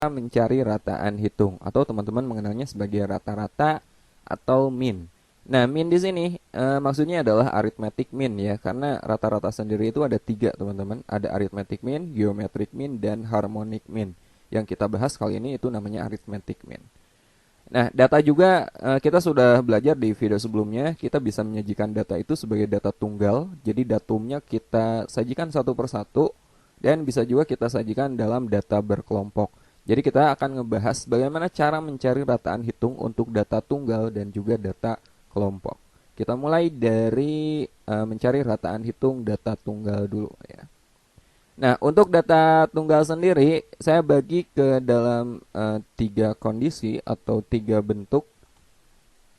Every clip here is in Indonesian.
mencari rataan hitung atau teman-teman mengenalnya sebagai rata-rata atau min. Nah, min di sini maksudnya adalah arithmetic mean ya, karena rata-rata sendiri itu ada tiga teman-teman, ada arithmetic mean, geometric mean, dan harmonic mean. Yang kita bahas kali ini itu namanya arithmetic mean. Nah, data juga kita sudah belajar di video sebelumnya, kita bisa menyajikan data itu sebagai data tunggal. Jadi datumnya kita sajikan satu persatu dan bisa juga kita sajikan dalam data berkelompok. Jadi kita akan ngebahas bagaimana cara mencari rataan hitung untuk data tunggal dan juga data kelompok. Kita mulai dari mencari rataan hitung data tunggal dulu ya. Nah, untuk data tunggal sendiri, saya bagi ke dalam tiga kondisi atau tiga bentuk.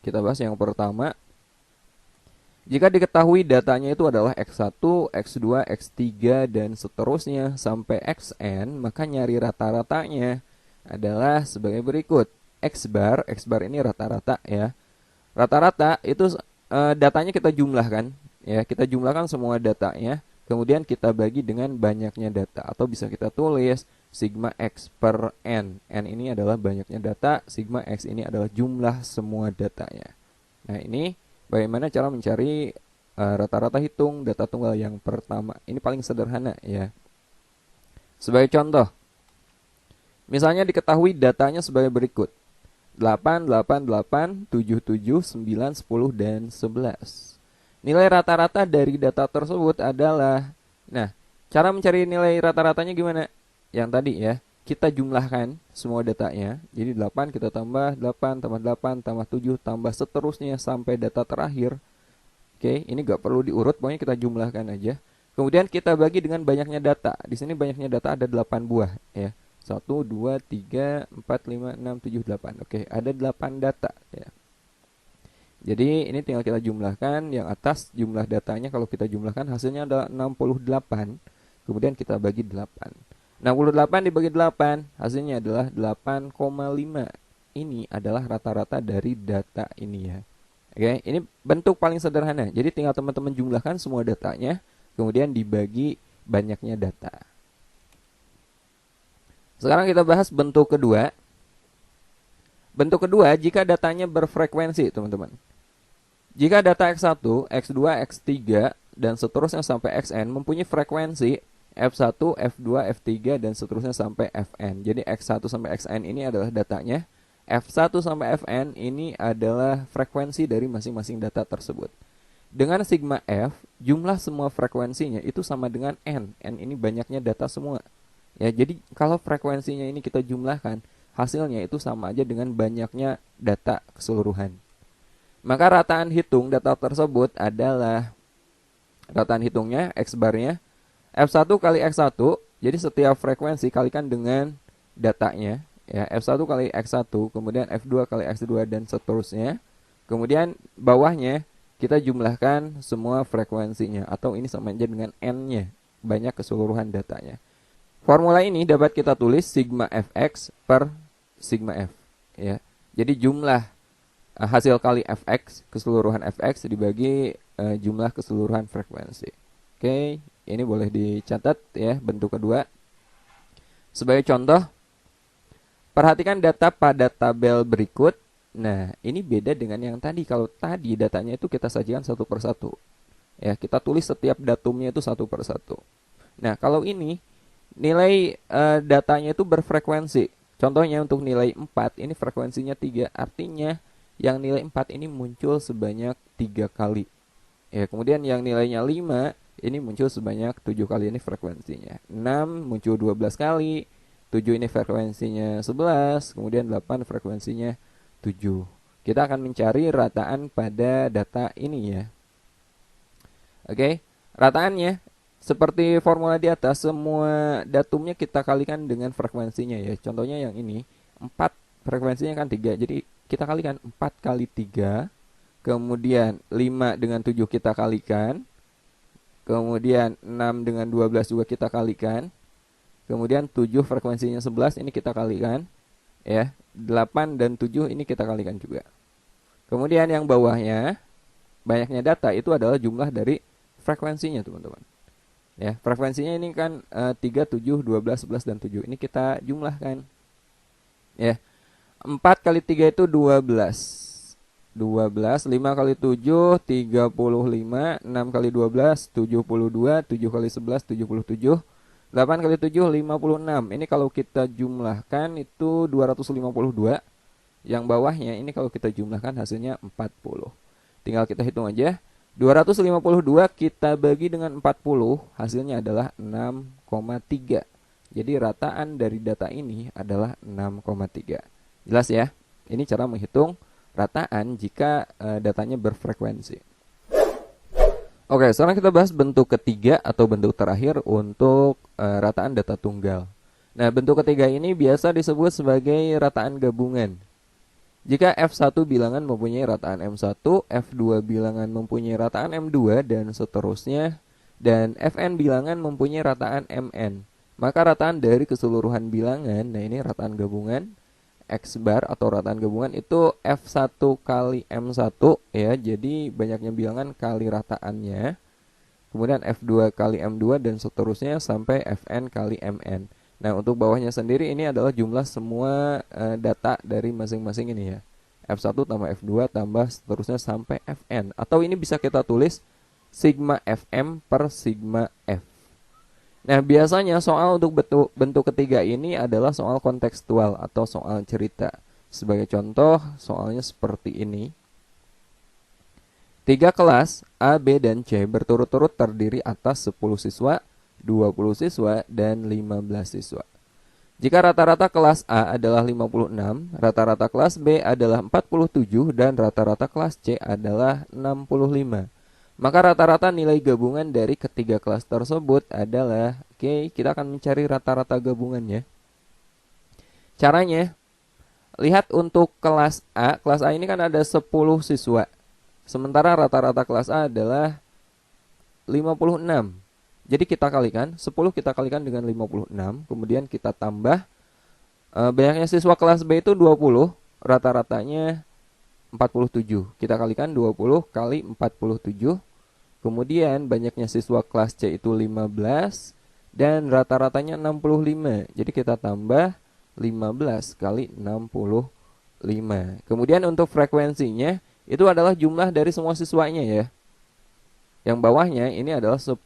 Kita bahas yang pertama. Jika diketahui datanya itu adalah X1, X2, X3, dan seterusnya sampai Xn, maka nyari rata-ratanya adalah sebagai berikut. X bar ini rata-rata ya. Rata-rata itu datanya kita jumlahkan, ya, kita jumlahkan semua datanya. Kemudian kita bagi dengan banyaknya data atau bisa kita tulis sigma X per N. N ini adalah banyaknya data, sigma X ini adalah jumlah semua datanya. Nah, ini bagaimana cara mencari rata-rata hitung data tunggal yang pertama. Ini paling sederhana ya. Sebagai contoh, misalnya diketahui datanya sebagai berikut. 8, 8, 8, 7, 7, 9, 10, dan 11. Nilai rata-rata dari data tersebut adalah, nah, cara mencari nilai rata-ratanya gimana? Yang tadi ya, kita jumlahkan semua datanya. Jadi 8 kita tambah 8, tambah 8, tambah 7, tambah seterusnya sampai data terakhir. Oke, ini gak perlu diurut, pokoknya kita jumlahkan aja. Kemudian kita bagi dengan banyaknya data. Di sini banyaknya data ada 8 buah ya. 1, 2, 3, 4, 5, 6, 7, 8. Oke, ada 8 data ya. Jadi ini tinggal kita jumlahkan. Yang atas jumlah datanya kalau kita jumlahkan hasilnya adalah 68. Kemudian kita bagi 8. 68 dibagi 8 hasilnya adalah 8,5. Ini adalah rata-rata dari data ini ya. Oke, ini bentuk paling sederhana. Jadi tinggal teman-teman jumlahkan semua datanya, kemudian dibagi banyaknya data. Sekarang kita bahas bentuk kedua. Bentuk kedua jika datanya berfrekuensi, teman-teman. Jika data X1, X2, X3, dan seterusnya sampai Xn mempunyai frekuensi F1, F2, F3, dan seterusnya sampai Fn. Jadi X1 sampai Xn ini adalah datanya. F1 sampai Fn ini adalah frekuensi dari masing-masing data tersebut. Dengan sigma F, jumlah semua frekuensinya itu sama dengan N. N ini banyaknya data semua. Ya, jadi kalau frekuensinya ini kita jumlahkan, hasilnya itu sama aja dengan banyaknya data keseluruhan. Maka rataan hitung data tersebut adalah rataan hitungnya X barnya F1 kali X1. Jadi setiap frekuensi kalikan dengan datanya ya, F1 kali X1, kemudian F2 kali X2 dan seterusnya. Kemudian bawahnya kita jumlahkan semua frekuensinya atau ini sama aja dengan N-nya, banyak keseluruhan datanya. Formula ini dapat kita tulis sigma Fx per sigma F ya. Jadi jumlah hasil kali Fx, keseluruhan Fx dibagi jumlah keseluruhan frekuensi. Oke, ini boleh dicatat ya bentuk kedua. Sebagai contoh, perhatikan data pada tabel berikut. Nah, ini beda dengan yang tadi. Kalau tadi datanya itu kita sajikan satu persatu. Ya, kita tulis setiap datumnya itu satu persatu. Nah, kalau ini nilai datanya itu berfrekuensi. Contohnya untuk nilai 4, ini frekuensinya 3. Artinya yang nilai 4 ini muncul sebanyak 3 kali. Ya, kemudian yang nilainya 5 ini muncul sebanyak 7 kali, ini frekuensinya. 6 muncul 12 kali, 7 ini frekuensinya 11, kemudian 8 frekuensinya 7. Kita akan mencari rataan pada data ini ya. Oke, rataannya seperti formula di atas, semua datumnya kita kalikan dengan frekuensinya ya. Contohnya yang ini, 4 frekuensinya kan 3. Jadi kita kalikan 4 kali 3. Kemudian 5 dengan 7 kita kalikan. Kemudian 6 dengan 12 juga kita kalikan. Kemudian 7 frekuensinya 11 ini kita kalikan. Ya, 8 dan 7 ini kita kalikan juga. Kemudian yang bawahnya, banyaknya data itu adalah jumlah dari frekuensinya teman-teman. Ya, frekuensinya ini kan 3, 7, 12, 11, dan 7. Ini kita jumlahkan. Ya. 4 kali 3 itu 12. 12, 5 kali 7, 35, 6 kali 12, 72, 7 kali 11, 77, 8 kali 7, 56. Ini kalau kita jumlahkan itu 252. Yang bawahnya ini kalau kita jumlahkan hasilnya 40. Tinggal kita hitung aja. 252 kita bagi dengan 40, hasilnya adalah 6,3. Jadi rataan dari data ini adalah 6,3. Jelas ya? Ini cara menghitung rataan jika datanya berfrekuensi. Oke, sekarang kita bahas bentuk ketiga atau bentuk terakhir untuk rataan data tunggal. Nah, bentuk ketiga ini biasa disebut sebagai rataan gabungan. Jika F1 bilangan mempunyai rataan M1, F2 bilangan mempunyai rataan M2, dan seterusnya, dan Fn bilangan mempunyai rataan Mn, maka rataan dari keseluruhan bilangan, nah ini rataan gabungan, X bar atau rataan gabungan itu F1 kali M1 ya, jadi banyaknya bilangan kali rataannya, kemudian F2 kali M2 dan seterusnya sampai Fn kali Mn. Nah, untuk bawahnya sendiri ini adalah jumlah semua data dari masing-masing ini ya, F1 tambah F2 tambah seterusnya sampai Fn, atau ini bisa kita tulis sigma Fm per sigma F. Nah, biasanya soal untuk bentuk ketiga ini adalah soal kontekstual atau soal cerita. Sebagai contoh, soalnya seperti ini. 3 kelas A, B, dan C berturut-turut terdiri atas 10 siswa, 20 siswa, dan 15 siswa. Jika rata-rata kelas A adalah 56, rata-rata kelas B adalah 47, dan rata-rata kelas C adalah 65. Maka rata-rata nilai gabungan dari ketiga kelas tersebut adalah, oke, kita akan mencari rata-rata gabungannya. Caranya, lihat untuk kelas A ini kan ada 10 siswa. Sementara rata-rata kelas A adalah 56. Jadi kita kalikan, 10 kita kalikan dengan 56, kemudian kita tambah banyaknya siswa kelas B itu 20, rata-ratanya 47. Kita kalikan 20 kali 47. Kemudian banyaknya siswa kelas C itu 15 dan rata-ratanya 65. Jadi kita tambah 15 kali 65. Kemudian untuk frekuensinya itu adalah jumlah dari semua siswanya ya. Yang bawahnya ini adalah 10,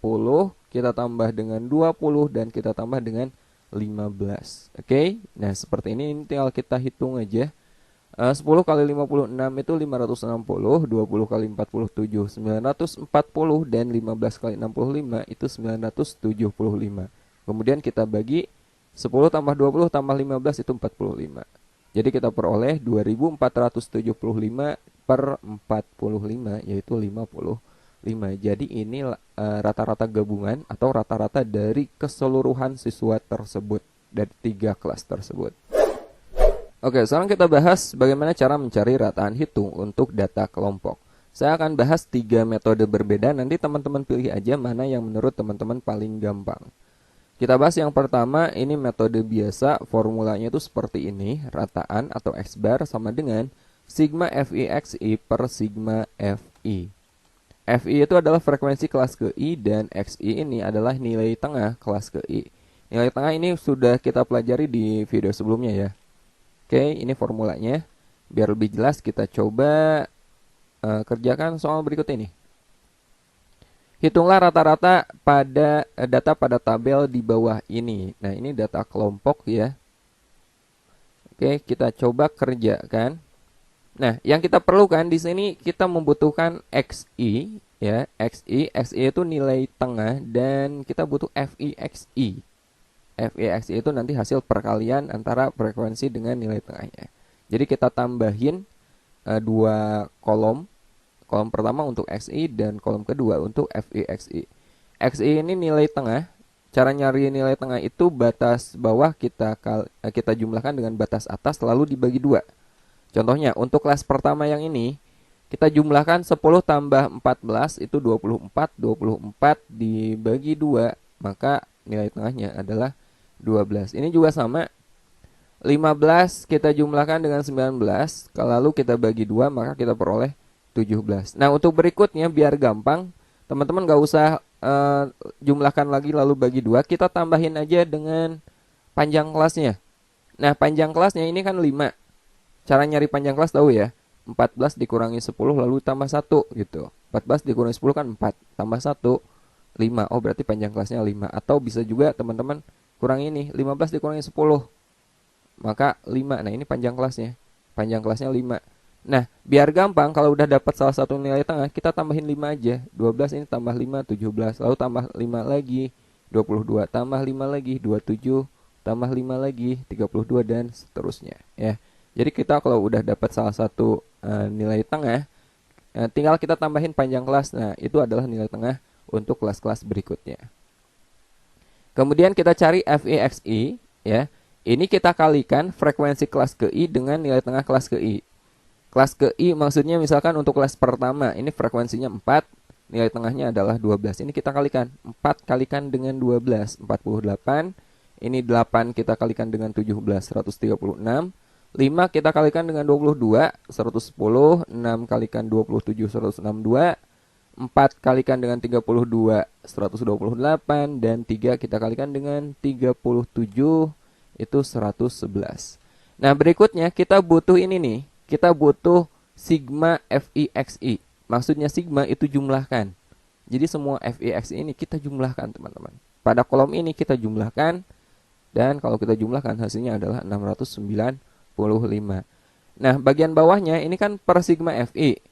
kita tambah dengan 20 dan kita tambah dengan 15. Oke? Nah, seperti ini tinggal kita hitung aja. 10 kali 56 itu 560, 20 kali 47 940, dan 15 kali 65 itu 975. Kemudian kita bagi 10 tambah 20 tambah 15 itu 45. Jadi kita peroleh 2475 per 45, yaitu 55. Jadi ini rata-rata gabungan atau rata-rata dari keseluruhan siswa tersebut dari 3 kelas tersebut. Oke, sekarang kita bahas bagaimana cara mencari rataan hitung untuk data kelompok. Saya akan bahas 3 metode berbeda, nanti teman-teman pilih aja mana yang menurut teman-teman paling gampang. Kita bahas yang pertama, ini metode biasa, formulanya itu seperti ini, rataan atau X bar sama dengan sigma FI XI per sigma FI. FI itu adalah frekuensi kelas ke I dan XI ini adalah nilai tengah kelas ke I. Nilai tengah ini sudah kita pelajari di video sebelumnya ya. Oke, ini formulanya. Biar lebih jelas kita coba kerjakan soal berikut ini. Hitunglah rata-rata pada data pada tabel di bawah ini. Nah, ini data kelompok ya. Oke, kita coba kerjakan. Nah, yang kita perlukan di sini kita membutuhkan XI ya, XI itu nilai tengah dan kita butuh FI XI itu nanti hasil perkalian antara frekuensi dengan nilai tengahnya. Jadi kita tambahin 2 kolom. Kolom pertama untuk XI dan kolom kedua untuk FI XI. XI ini nilai tengah. Cara nyari nilai tengah itu batas bawah kita jumlahkan dengan batas atas lalu dibagi 2. Contohnya untuk kelas pertama yang ini kita jumlahkan 10 tambah 14 itu 24. 24 dibagi 2 maka nilai tengahnya adalah 12. Ini juga sama. 15 kita jumlahkan dengan 19, lalu kita bagi 2 maka kita peroleh 17. Nah, untuk berikutnya biar gampang, teman-teman gak usah jumlahkan lagi lalu bagi 2, kita tambahin aja dengan panjang kelasnya. Nah, panjang kelasnya ini kan 5. Cara nyari panjang kelas tahu ya? 14 dikurangi 10 lalu tambah 1 gitu. 14 dikurangi 10 kan 4, tambah 1, 5. Oh, berarti panjang kelasnya 5. Atau bisa juga teman-teman kurang ini, 15 dikurangi 10, maka 5. Nah, ini panjang kelasnya. Panjang kelasnya 5. Nah, biar gampang kalau udah dapat salah satu nilai tengah, kita tambahin 5 aja. 12 ini tambah 5, 17. Lalu tambah 5 lagi, 22. Tambah 5 lagi, 27. Tambah 5 lagi, 32 dan seterusnya ya. Jadi kita kalau udah dapat salah satu nilai tengah, tinggal kita tambahin panjang kelas. Nah, itu adalah nilai tengah untuk kelas-kelas berikutnya. Kemudian kita cari FEXI ya. Ini kita kalikan frekuensi kelas ke I dengan nilai tengah kelas ke I. Kelas ke I maksudnya misalkan untuk kelas pertama, ini frekuensinya 4, nilai tengahnya adalah 12. Ini kita kalikan, 4 kalikan dengan 12, 48. Ini 8 kita kalikan dengan 17, 136. 5 kita kalikan dengan 22, 110. 6 kalikan 27, 162. 4 kalikan dengan 32, 128. Dan 3 kita kalikan dengan 37, itu 111. Nah, berikutnya kita butuh ini nih. Kita butuh sigma FEXI. Maksudnya sigma itu jumlahkan. Jadi semua FEXI ini kita jumlahkan, teman-teman. Pada kolom ini kita jumlahkan. Dan kalau kita jumlahkan hasilnya adalah 695. Nah, bagian bawahnya ini kan per sigma FI.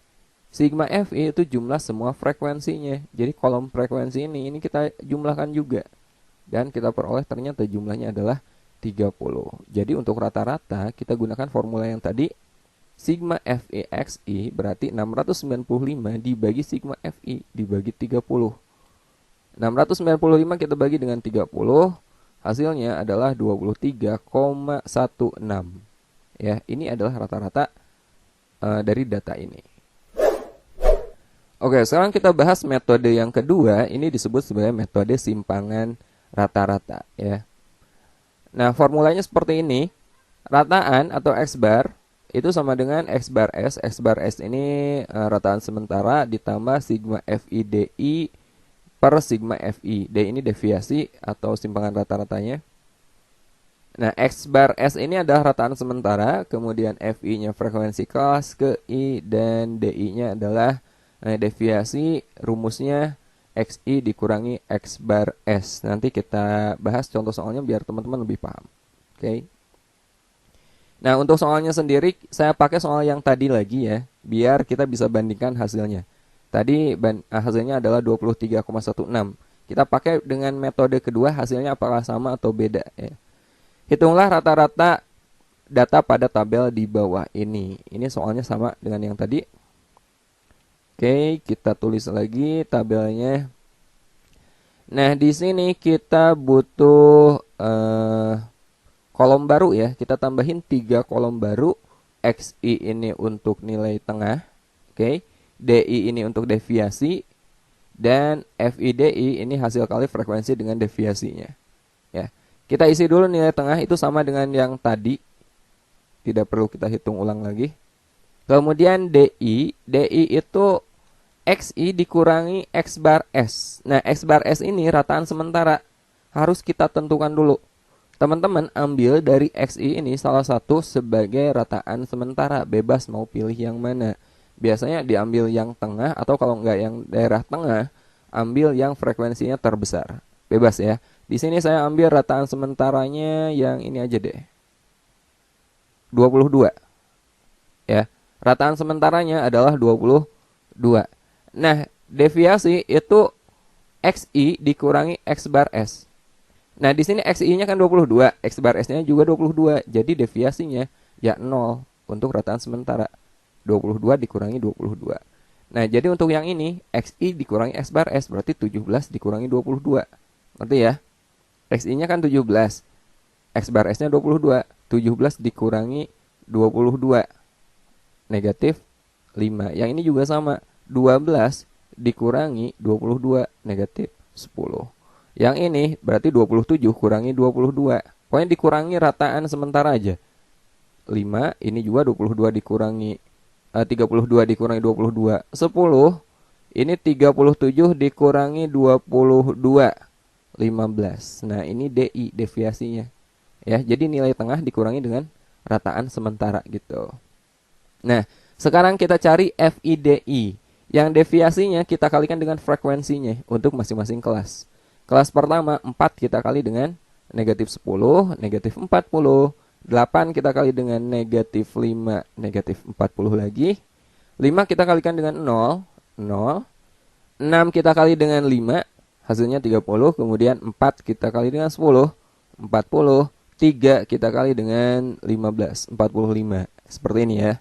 Sigma FI itu jumlah semua frekuensinya. Jadi kolom frekuensi ini kita jumlahkan juga. Dan kita peroleh ternyata jumlahnya adalah 30. Jadi untuk rata-rata kita gunakan formula yang tadi. Sigma FEXI berarti 695 dibagi sigma FI dibagi 30. 695 kita bagi dengan 30, hasilnya adalah 23,16. Ya, ini adalah rata-rata dari data ini. Oke, sekarang kita bahas metode yang kedua. Ini disebut sebagai metode simpangan rata-rata ya. Nah, formulanya seperti ini. Rataan atau X bar itu sama dengan X bar S. X bar S ini rataan sementara ditambah sigma FI DI per sigma FI. D ini deviasi atau simpangan rata-ratanya. Nah, X bar S ini adalah rataan sementara, kemudian FI-nya frekuensi kelas ke I, dan DI-nya adalah deviasi. Rumusnya XI dikurangi X bar S. Nanti kita bahas contoh soalnya biar teman-teman lebih paham. Oke. Nah, untuk soalnya sendiri saya pakai soal yang tadi lagi ya, biar kita bisa bandingkan hasilnya. Tadi hasilnya adalah 23,16. Kita pakai dengan metode kedua, hasilnya apakah sama atau beda ya. Hitunglah rata-rata data pada tabel di bawah ini. Ini soalnya sama dengan yang tadi. Oke, kita tulis lagi tabelnya. Nah, di sini kita butuh kolom baru ya. Kita tambahin 3 kolom baru. XI ini untuk nilai tengah. Oke. DI ini untuk deviasi. Dan FIDI ini hasil kali frekuensi dengan deviasinya. Ya. Kita isi dulu nilai tengah itu sama dengan yang tadi. Tidak perlu kita hitung ulang lagi. Kemudian DI. DI itu XI dikurangi X bar S. Nah, X bar S ini rataan sementara. Harus kita tentukan dulu. Teman-teman ambil dari XI ini salah satu sebagai rataan sementara, bebas mau pilih yang mana. Biasanya diambil yang tengah, atau kalau enggak yang daerah tengah, ambil yang frekuensinya terbesar. Bebas ya. Di sini saya ambil rataan sementaranya yang ini aja deh. 22. Ya. Rataan sementaranya adalah 22. Nah, deviasi itu XI dikurangi X bar S. Nah, di sini XI-nya kan 22, X bar S-nya juga 22. Jadi deviasinya ya 0 untuk rataan sementara. 22 dikurangi 22. Nah, jadi untuk yang ini XI dikurangi X bar S berarti 17 dikurangi 22. Ngerti ya? XI-nya kan 17. X bar S-nya 22. 17 dikurangi 22. Negatif 5. Yang ini juga sama. 12 dikurangi 22. Negatif 10. Yang ini berarti 27 kurangi 22. Pokoknya dikurangi rataan sementara aja. 5, ini juga 22 dikurangi 32 dikurangi 22. 10, ini 37 dikurangi 22. 15. Nah, ini DI deviasinya. Ya, jadi nilai tengah dikurangi dengan rataan sementara gitu. Nah, sekarang kita cari FIDI. Yang deviasinya kita kalikan dengan frekuensinya untuk masing-masing kelas. Kelas pertama 4 kita kali dengan negatif 10, negatif 40. 8 kita kali dengan negatif 5, negatif 40 lagi. 5 kita kalikan dengan 0, 0. 6 kita kali dengan 5, hasilnya 30. Kemudian 4 kita kali dengan 10, 40. 3 kita kali dengan 15, 45. Seperti ini ya.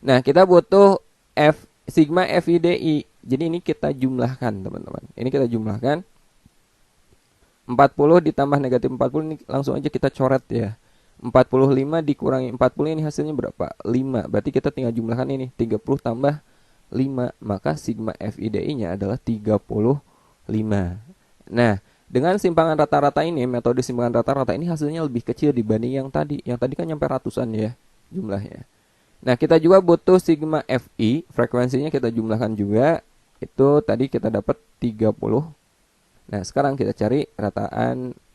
Nah, kita butuh sigma FIDI. Jadi ini kita jumlahkan, teman-teman. Ini kita jumlahkan. 40 ditambah negatif 40 ini langsung aja kita coret ya. 45 dikurangi 40 ini hasilnya berapa? 5. Berarti kita tinggal jumlahkan ini. 30 tambah 5. Maka sigma FIDI-nya adalah 35. Nah, dengan simpangan rata-rata ini, metode simpangan rata-rata ini hasilnya lebih kecil dibanding yang tadi. Yang tadi kan nyampe ratusan ya jumlahnya. Nah, kita juga butuh sigma Fi, frekuensinya kita jumlahkan juga. Itu tadi kita dapat 30. Nah, sekarang kita cari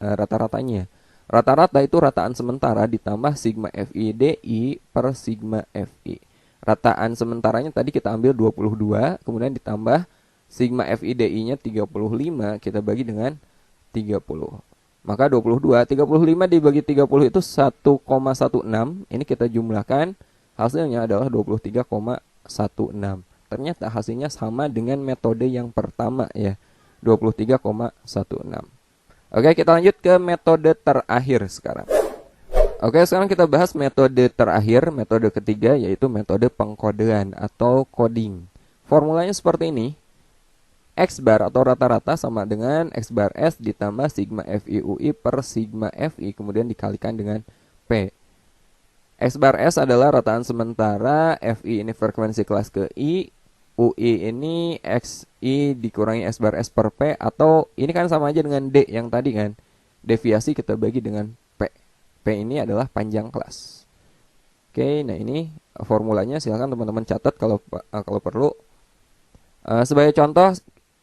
rata-ratanya. Rata-rata itu rataan sementara ditambah sigma FIDI per sigma Fi. Rataan sementaranya tadi kita ambil 22, kemudian ditambah sigma FIDI-nya 35, kita bagi dengan 30. Maka 22, 35 dibagi 30 itu 1,16. Ini kita jumlahkan. Hasilnya adalah 23,16. Ternyata hasilnya sama dengan metode yang pertama ya. 23,16. Oke, kita lanjut ke metode terakhir sekarang. Oke, sekarang kita bahas metode terakhir, metode ketiga, yaitu metode pengkodean atau coding. Formulanya seperti ini. X bar atau rata-rata sama dengan X bar S ditambah sigma FIUI per sigma FI, kemudian dikalikan dengan P. X bar S adalah rataan sementara, FI ini frekuensi kelas ke I, UI ini XI dikurangi X bar S per P, atau ini kan sama aja dengan D yang tadi kan. Deviasi kita bagi dengan P. P ini adalah panjang kelas. Oke, nah ini formulanya, silahkan teman-teman catat kalau perlu. Sebagai contoh,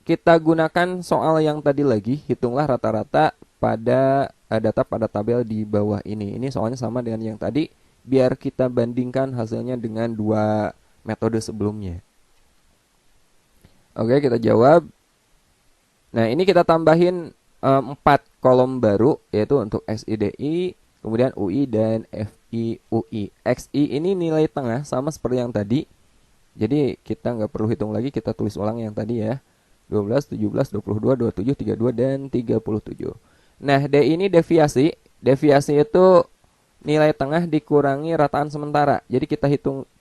kita gunakan soal yang tadi lagi, hitunglah rata-rata pada data pada tabel di bawah ini. Ini soalnya sama dengan yang tadi, biar kita bandingkan hasilnya dengan dua metode sebelumnya. Oke, kita jawab. Nah, ini kita tambahin 4 kolom baru, yaitu untuk SIDI, kemudian UI dan FIUI. XI ini nilai tengah sama seperti yang tadi. Jadi kita nggak perlu hitung lagi, kita tulis ulang yang tadi ya. 12, 17, 22, 27, 32, dan 37. Nah, D ini deviasi. Deviasi itu nilai tengah dikurangi rataan sementara. Jadi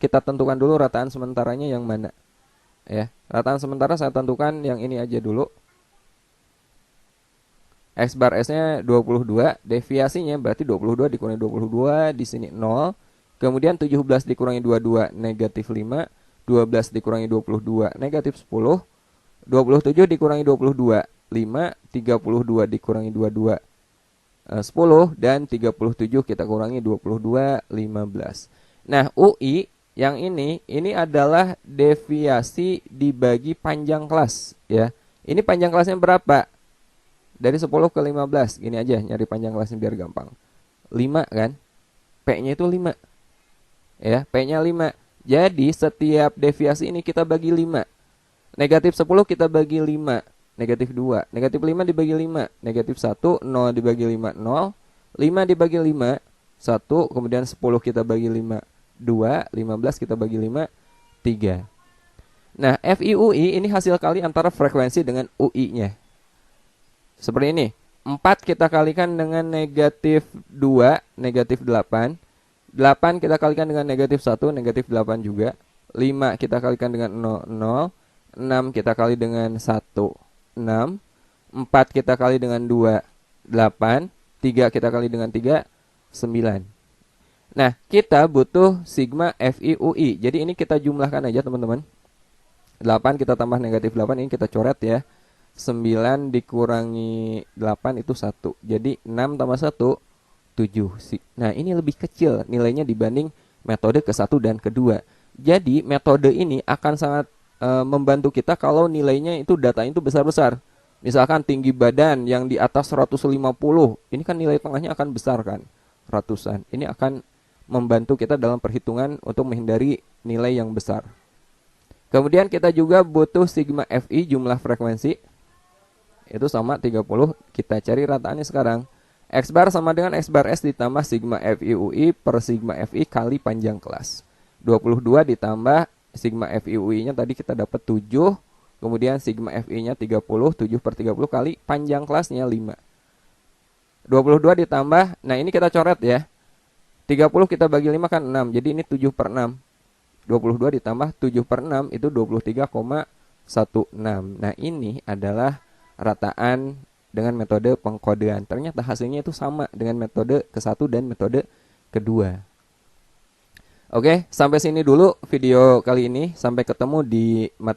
kita tentukan dulu rataan sementaranya yang mana. Ya, rataan sementara saya tentukan yang ini aja dulu. X bar S-nya 22, deviasinya berarti 22 dikurangi 22, di sini 0. Kemudian 17 dikurangi 22 negatif 5, 12 dikurangi 22 negatif 10, 27 dikurangi 22 5, 32 dikurangi 22 10, dan 37 kita kurangi 22 15. Nah, UI yang ini adalah deviasi dibagi panjang kelas ya. Ini panjang kelasnya berapa? Dari 10 ke 15. Gini aja nyari panjang kelasnya biar gampang. 5 kan? P-nya itu 5. Ya, P-nya 5. Jadi setiap deviasi ini kita bagi 5. Negatif 10 kita bagi 5. Negatif 2. Negatif 5 dibagi 5. Negatif 1. 0 dibagi 5. 0. 5 dibagi 5. 1. Kemudian 10 kita bagi 5. 2. 15 kita bagi 5. 3. Nah, FIUI ini hasil kali antara frekuensi dengan UI-nya. Seperti ini. 4 kita kalikan dengan negatif 2. Negatif 8. 8 kita kalikan dengan negatif 1. Negatif 8 juga. 5 kita kalikan dengan 0. 0. 6 kita kali dengan 1, 6. 4 kita kali dengan 2, 8. 3 kita kali dengan 3, 9. Nah, kita butuh sigma FIUI. Jadi ini kita jumlahkan aja teman-teman. 8 kita tambah negatif 8, ini kita coret ya. 9 dikurangi 8 itu 1. Jadi 6 tambah 1, 7. Nah, ini lebih kecil nilainya dibanding metode ke-1 dan kedua. Jadi metode ini akan sangat membantu kita kalau nilainya itu datanya itu besar-besar. Misalkan tinggi badan yang di atas 150, ini kan nilai tengahnya akan besar kan. ratusan. Ini akan membantu kita dalam perhitungan untuk menghindari nilai yang besar. Kemudian kita juga butuh sigma Fi, jumlah frekuensi. Itu sama 30. Kita cari rataannya sekarang. X bar sama dengan X bar S ditambah sigma Fi UI per sigma Fi kali panjang kelas. 22 ditambah sigma Fi UI-nya tadi kita dapat 7. Kemudian sigma Fi-nya 30. 7 per 30 kali panjang kelasnya 5. 22 ditambah, nah ini kita coret ya. 30 kita bagi 5 kan 6. Jadi ini 7 per 6. 22 ditambah 7 per 6 itu 23,16. Nah ini adalah rataan dengan metode pengkodean. Ternyata hasilnya itu sama dengan metode ke-1 dan metode kedua. Oke, sampai sini dulu video kali ini. Sampai ketemu di materi